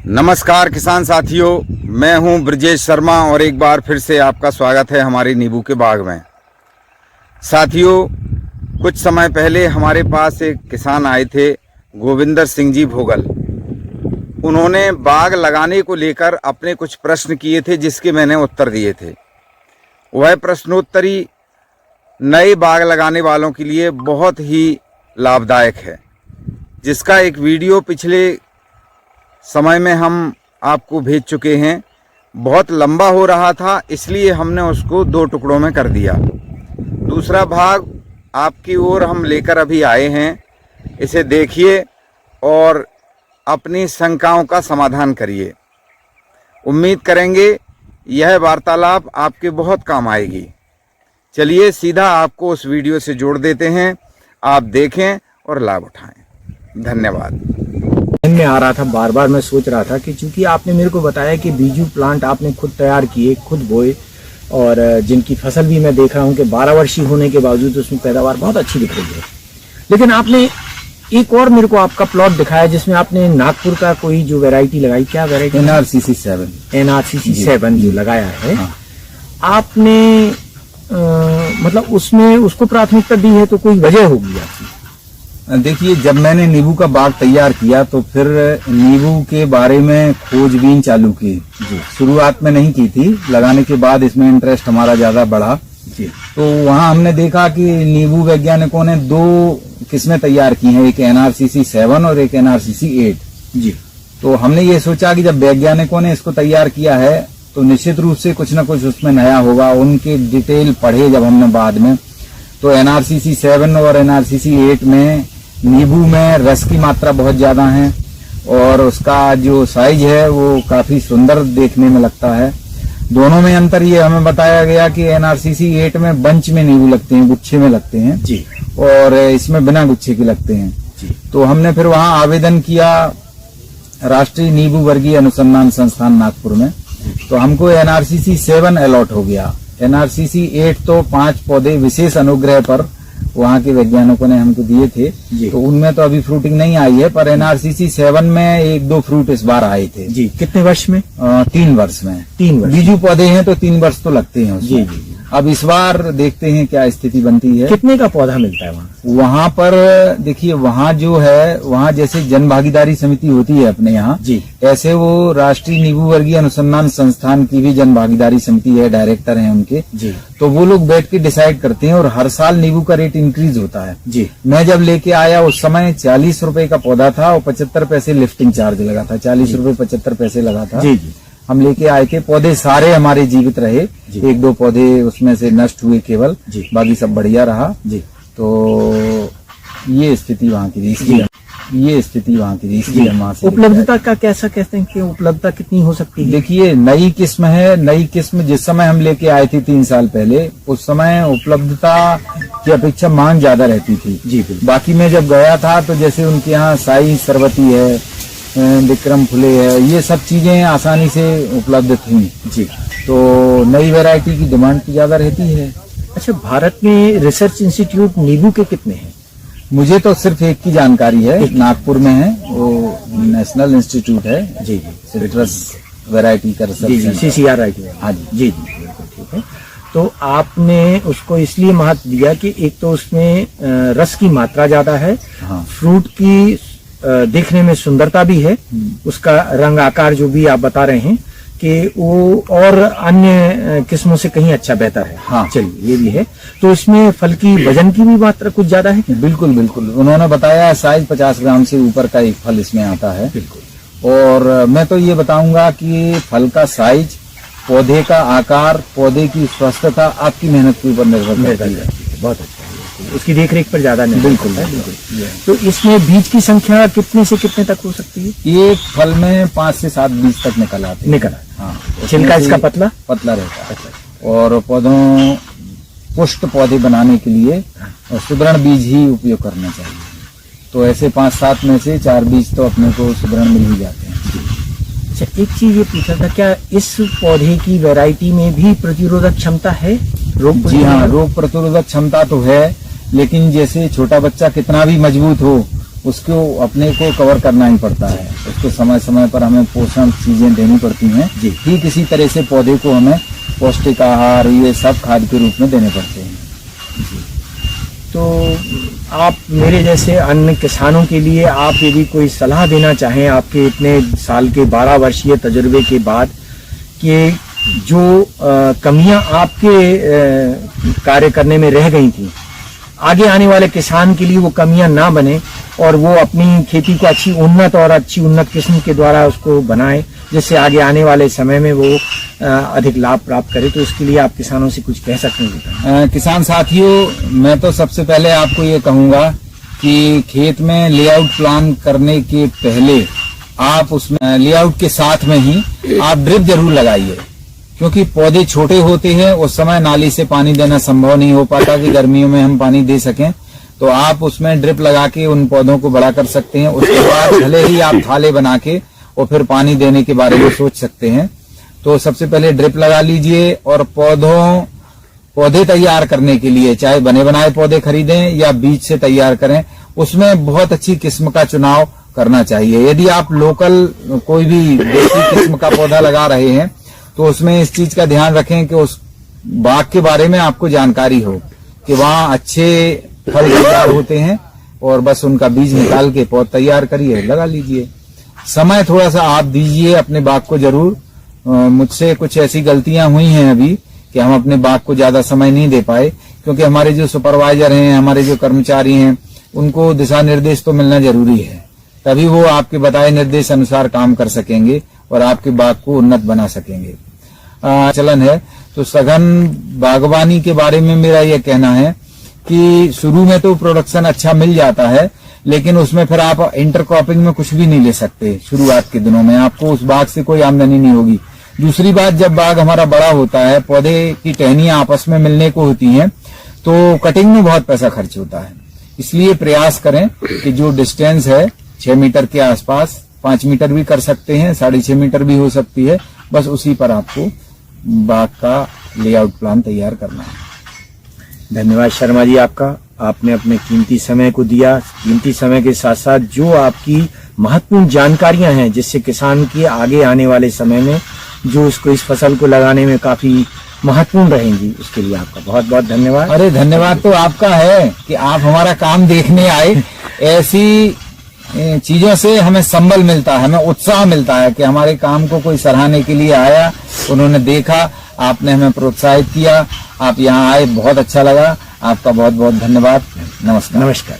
नमस्कार किसान साथियों, मैं हूं ब्रजेश शर्मा और एक बार फिर से आपका स्वागत है हमारे नींबू के बाग में। साथियों, कुछ समय पहले हमारे पास एक किसान आए थे, गोविंदर सिंह जी भोगल। उन्होंने बाग लगाने को लेकर अपने कुछ प्रश्न किए थे जिसके मैंने उत्तर दिए थे। वह प्रश्नोत्तरी नए बाग लगाने वालों के लिए बहुत ही लाभदायक है, जिसका एक वीडियो पिछले समय में हम आपको भेज चुके हैं। बहुत लंबा हो रहा था, इसलिए हमने उसको 2 टुकड़ों में कर दिया। दूसरा भाग आपकी ओर हम लेकर अभी आए हैं। इसे देखिए और अपनी शंकाओं का समाधान करिए। उम्मीद करेंगे यह वार्तालाप आपके बहुत काम आएगी। चलिए सीधा आपको उस वीडियो से जोड़ देते हैं, आप देखें और लाभ उठाएं। धन्यवाद। में आ रहा था, बार बार मैं सोच रहा था कि चूंकि आपने मेरे को बताया कि बीजू प्लांट आपने खुद तैयार किए, खुद बोए, और जिनकी फसल भी मैं देख रहा हूं कि 12 वर्षीय होने के बावजूद उसमें पैदावार बहुत अच्छी दिख रही है। लेकिन आपने एक और मेरे को आपका प्लॉट दिखाया जिसमें आपने नागपुर का कोई जो वैरायटी लगाई, क्या वैरायटी? NRCC 7 NRCC 7 जो लगाया है। हाँ। आपने मतलब उसमें उसको प्राथमिकता दी है, तो कोई वजह होगी आपकी? देखिए, जब मैंने नींबू का बाग तैयार किया तो फिर नींबू के बारे में खोजबीन चालू की। शुरुआत में नहीं की थी, लगाने के बाद इसमें इंटरेस्ट हमारा ज्यादा बढ़ा जी। तो वहाँ हमने देखा कि नींबू वैज्ञानिकों ने 2 किस्में तैयार की हैं, एक NRCC 7 और एक NRCC 8 जी। तो हमने ये सोचा कि जब वैज्ञानिकों ने इसको तैयार किया है तो निश्चित रूप से कुछ न कुछ उसमें नया होगा। उनके डिटेल पढ़े जब हमने बाद में, तो NRCC 7 और NRCC 8 में नींबू में रस की मात्रा बहुत ज्यादा है और उसका जो साइज है वो काफी सुंदर देखने में लगता है। दोनों में अंतर ये हमें बताया गया कि NRCC 8 में बंच में नींबू लगते हैं, गुच्छे में लगते हैं जी, और इसमें बिना गुच्छे के लगते हैं जी। तो हमने फिर वहां आवेदन किया राष्ट्रीय नींबू वर्गीय अनुसंधान संस्थान नागपुर में, तो हमको NRCC 7 अलॉट हो गया। NRCC 8 तो 5 पौधे विशेष अनुग्रह पर वहाँ के वैज्ञानिकों ने हमको दिए थे, तो उनमें तो अभी फ्रूटिंग नहीं आई है, पर NRCC 7 में 1-2 फ्रूट इस बार आए थे जी। कितने वर्ष में? 3 वर्ष में। 3 वर्ष बीजू पौधे हैं तो 3 वर्ष तो लगते हैं उसमें। जी। अब इस बार देखते हैं क्या स्थिति बनती है। कितने का पौधा मिलता है वहाँ पर? देखिए, वहाँ जो है, वहाँ जैसे जन भागीदारी समिति होती है अपने यहाँ जी, ऐसे वो राष्ट्रीय नींबू वर्गीय अनुसंधान संस्थान की भी जन भागीदारी समिति है, डायरेक्टर हैं उनके जी। तो वो लोग बैठ के डिसाइड करते हैं और हर साल नींबू का रेट इंक्रीज होता है जी। मैं जब लेके आया उस समय 40 रुपए का पौधा था और 75 पैसे लिफ्टिंग चार्ज लगा था। 40 रुपए 75 पैसे लगा था जी। हम लेके आए थे, पौधे सारे हमारे जीवित रहे, 1-2 पौधे उसमें से नष्ट हुए केवल, बाकी सब बढ़िया रहा जी। तो ये स्थिति वहाँ की थी, ये स्थिति वहाँ की थी। उपलब्धता का कैसा कहते हैं कि उपलब्धता कितनी हो सकती है? देखिए, नई किस्म है, नई किस्म जिस समय हम लेके आए थे 3 साल पहले, उस समय उपलब्धता की अपेक्षा मांग ज्यादा रहती थी जी। बाकी मैं जब गया था तो जैसे उनके यहाँ साई सरवती है, विक्रम फुले है, ये सब चीजें आसानी से उपलब्ध थी जी। तो नई वैरायटी की डिमांड ज्यादा रहती है। अच्छा, भारत में रिसर्च इंस्टीट्यूट नींबू के कितने हैं? मुझे तो सिर्फ एक की जानकारी है, नागपुर में है, वो नेशनल इंस्टीट्यूट है जी। सिट्रस वैरायटी का रिसर्च CCRI। हाँ जी। ठीक है। तो आपने उसको इसलिए महत्व दिया कि एक तो उसमें रस की मात्रा ज्यादा है, फ्रूट की देखने में सुंदरता भी है, उसका रंग आकार जो भी आप बता रहे हैं कि वो और अन्य किस्मों से कहीं अच्छा बेहतर है। हाँ, चलिए, ये भी है। तो इसमें फल की वजन की भी मात्रा कुछ ज्यादा है क्या? बिल्कुल बिल्कुल, उन्होंने बताया साइज 50 ग्राम से ऊपर का एक फल इसमें आता है। बिल्कुल। और मैं तो ये बताऊंगा कि फल का साइज, पौधे का आकार, पौधे की स्वस्थता आपकी मेहनत के ऊपर निर्भर करती है। बहुत अच्छा, उसकी देखरेख पर ज्यादा नहीं। बिल्कुल। तो इसमें बीज की संख्या कितने से कितने तक हो सकती है? एक फल में 5 से 7 बीज तक निकल आते हैं। हाँ। छिलका इसका पतला रहता है और पौधों पुष्ट पौधे बनाने के लिए सुदृढ़ बीज ही उपयोग करना चाहिए। तो ऐसे 5-7 में से 4 बीज तो अपने को सुदृढ़ मिल ही जाते हैं। अच्छा, एक चीज ये पूछा था, क्या इस पौधे की वैरायटी में भी प्रतिरोधक क्षमता है? जी हाँ, रोग प्रतिरोधक क्षमता तो है, लेकिन जैसे छोटा बच्चा कितना भी मजबूत हो उसको अपने को कवर करना ही पड़ता है। उसको समय समय पर हमें पोषण चीजें देनी पड़ती हैं जी। ठीक इसी तरह से पौधे को हमें पौष्टिक आहार ये सब खाद के रूप में देने पड़ते हैं। तो आप मेरे जैसे अन्य किसानों के लिए आप यदि कोई सलाह देना चाहें आपके इतने साल के 12 वर्षीय तजुर्बे के बाद, कि जो कमियां आपके कार्य करने में रह गई थी, आगे आने वाले किसान के लिए वो कमियां ना बने और वो अपनी खेती को अच्छी उन्नत किस्म के द्वारा उसको बनाए, जिससे आगे आने वाले समय में वो अधिक लाभ प्राप्त करे, तो उसके लिए आप किसानों से कुछ कह सकते हैं? किसान साथियों, मैं तो सबसे पहले आपको ये कहूंगा कि खेत में लेआउट प्लान करने के पहले आप उसमें लेआउट के साथ में ही आप ड्रिप जरूर लगाइए, क्योंकि पौधे छोटे होते हैं, उस समय नाली से पानी देना संभव नहीं हो पाता कि गर्मियों में हम पानी दे सकें, तो आप उसमें ड्रिप लगा के उन पौधों को बड़ा कर सकते हैं। उसके बाद भले ही आप थाले बना के और फिर पानी देने के बारे में सोच सकते हैं। तो सबसे पहले ड्रिप लगा लीजिए और पौधे तैयार करने के लिए चाहे बने बनाए पौधे खरीदें या बीज से तैयार करें, उसमें बहुत अच्छी किस्म का चुनाव करना चाहिए। यदि आप लोकल कोई भी देसी किस्म का पौधा लगा रहे हैं तो उसमें इस चीज का ध्यान रखें कि उस बाग के बारे में आपको जानकारी हो कि वहाँ अच्छे फल तैयार होते हैं, और बस उनका बीज निकाल के पौध तैयार करिए, लगा लीजिए। समय थोड़ा सा आप दीजिए अपने बाग को जरूर। मुझसे कुछ ऐसी गलतियां हुई हैं अभी कि हम अपने बाग को ज्यादा समय नहीं दे पाए, क्योंकि हमारे जो सुपरवाइजर हैं, हमारे जो कर्मचारी हैं, उनको दिशा निर्देश तो मिलना जरूरी है, तभी वो आपके बताए निर्देश अनुसार काम कर सकेंगे और आपके बाग को उन्नत बना सकेंगे। चलन है तो सघन बागवानी के बारे में मेरा यह कहना है कि शुरू में तो प्रोडक्शन अच्छा मिल जाता है, लेकिन उसमें फिर आप इंटरक्रॉपिंग में कुछ भी नहीं ले सकते। शुरुआत के दिनों में आपको उस बाग से कोई आमदनी नहीं होगी। दूसरी बात, जब बाग हमारा बड़ा होता है, पौधे की टहनियां आपस में मिलने को होती हैं, तो कटिंग में बहुत पैसा खर्च होता है। इसलिए प्रयास करें कि जो डिस्टेंस है 6 मीटर के आसपास, 5 मीटर भी कर सकते हैं, 6.5 मीटर भी हो सकती है, बस उसी पर आपको बाग का लेआउट प्लान तैयार करना है। धन्यवाद शर्मा जी आपका। आपने अपने कीमती समय को दिया। कीमती समय के साथ साथ जो आपकी महत्वपूर्ण जानकारियां हैं, जिससे किसान की आगे आने वाले समय में जो उसको इस फसल को लगाने में काफी महत्वपूर्ण रहेंगी, उसके लिए आपका बहुत बहुत धन्यवाद। अरे धन्यवाद तो आपका है कि आप हमारा काम देखने आए। ऐसी चीजों से हमें संबल मिलता है, हमें उत्साह मिलता है कि हमारे काम को कोई सराहने के लिए आया, उन्होंने देखा, आपने हमें प्रोत्साहित किया, आप यहाँ आए, बहुत अच्छा लगा। आपका बहुत बहुत धन्यवाद। नमस्कार। नमस्कार।